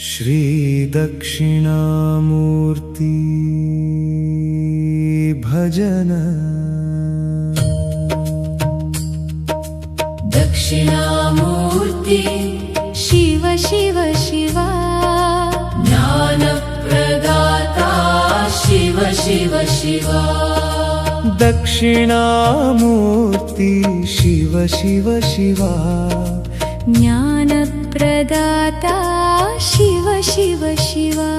श्री दक्षिणामूर्ति भजन। दक्षिणामूर्ति शिव शिव शिवा, ज्ञानप्रदाता शिव शिव शिवा। दक्षिणामूर्ति शिव शिव शिवा, ज्ञानप्रदाता शिव शिव शिवा।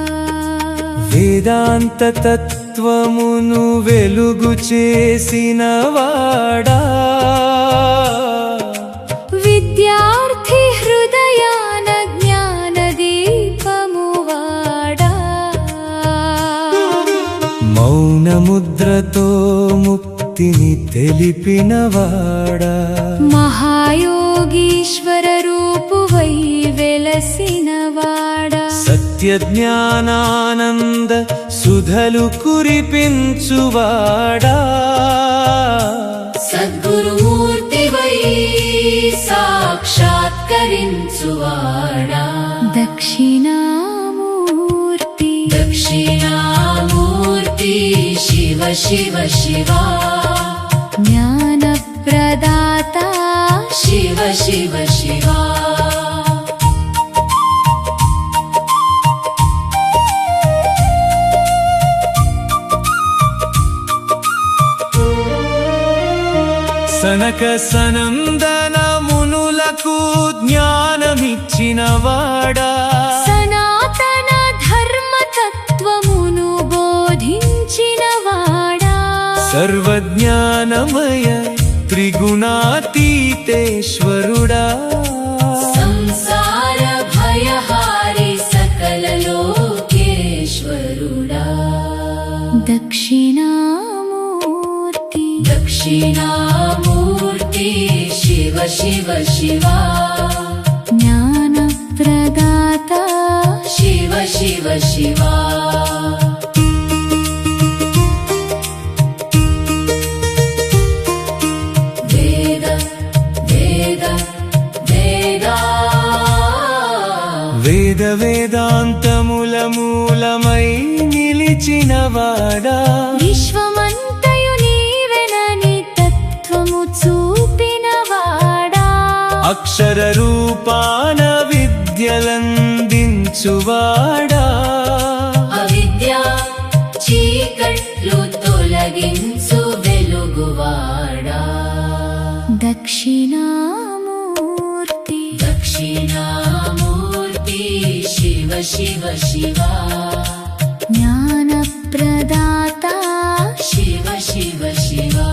వేదాంత తత్వమును వెలుగు చేసినవాడా, విద్యార్థి హృదయాన జ్ఞాన దీపము వాడా, మౌన ముద్రతో ముక్తిని తెలిపినవాడా, మహాయోగీశ్వర రూపువై వెలసినవాడా, సత్య జ్ఞానానంద సుధలు కురిపించువాడా, సద్గురుమూర్తివై సాక్షాత్కరించువాడా। దక్షిణామూర్తి దక్షిణామూర్తి శివ శివ శివా, జ్ఞానప్రదాత శివ శివ శివా। సనక సనందన మునులకు జ్ఞానమిచ్చినవాడా, సనాతన ధర్మతత్వమును బోధించినవాడా, సర్వజ్ఞానమయ త్రిగుణాతీతేశ్వరుడా, సంసార భయహారి సకల లోకేశ్వరుడా। దక్షిణామూర్తి దక్షిణామూర్తి శివ శివ శివా, జ్ఞానప్రదాత శివ శివ శివా। వేద వేద వేదా, వేద వేదాంతముల మూలమై నిలిచినవాడా, విశ్వమంతయు నీవెనని తత్వము చూపినవాడా, అక్షర రూపాన విద్యలందించువాడా, అవిద్య చీకట్లు తొలగించు వెలుగువాడా। దక్షిణామూర్తి దక్షిణామూర్తి శివ శివ శివా, జ్ఞానప్రదాత శివ శివ శివా।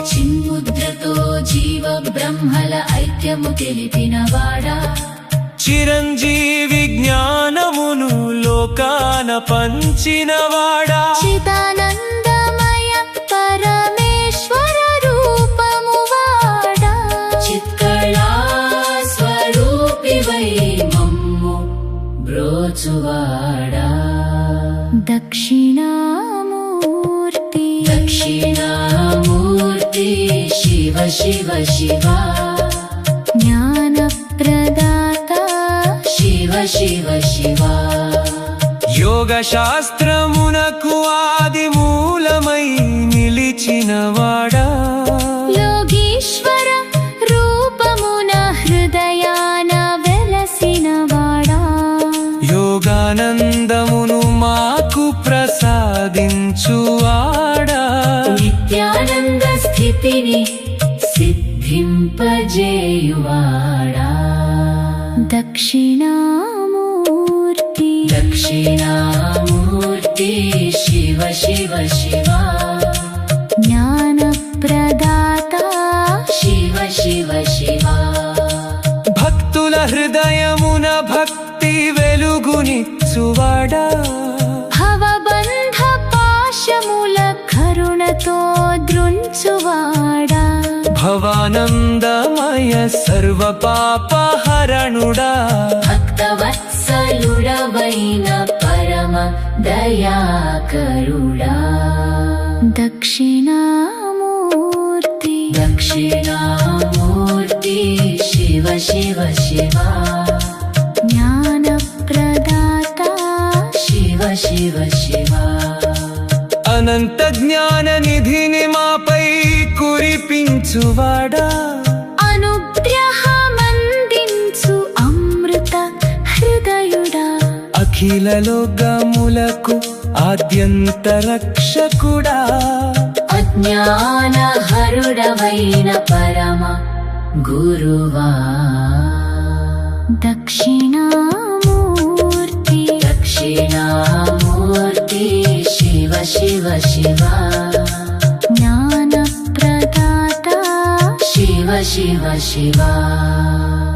చిన్ముద్రతో జీవ బ్రహ్మల ఐక్యము తెలిపినవాడా, చిరంజీవి జ్ఞానమును లోకాన పంచినవాడా, చిదానందమయ పరమేశ్వర రూపము వాడా, చిత్కళా స్వరూపివై మమ్ము బ్రోచువాడా। దక్షిణామూర్తి దక్షిణామూర్తి శివ శివ శివా, జ్ఞానప్రదాత శివ శివ శివా। యోగ శాస్త్రమునకు ఆది మూలమై నిలిచినవాడా, యోగీశ్వర రూపమున హృదయాన వెలసినవాడా, యోగానందమును మాకు ప్రసాదించువాడా, నిత్యానంద స్థితిని సిద్ధింపజేయువాడా। దక్షిణామూర్తి దక్షిణామూర్తి శివ శివ శివా, జ్ఞానప్రదాత శివ శివ శివా। భక్తుల హృదయమున భక్తి వెలుగునిచ్చువాడా, భవబంధ పాశముల కరుణతో దృంచువాడా, భవానందమయ సర్వ పాపహరణుడా, భక్తవత్సలుడవైన పరమ దయాకరుడా। దక్షిణామూర్తి దక్షిణామూర్తి శివ శివ శివ జ్ఞానప్రదాత శివ శివ శివ అనంత జ్ఞాన నిధిని మాపై కురిపించువాడా అనుగ్రహమందించు అమృత హృదయుడా అఖిల లోకములకు ఆద్యంత రక్షకుడా అజ్ఞానహరుడవైన పరమ గురువా దక్షిణా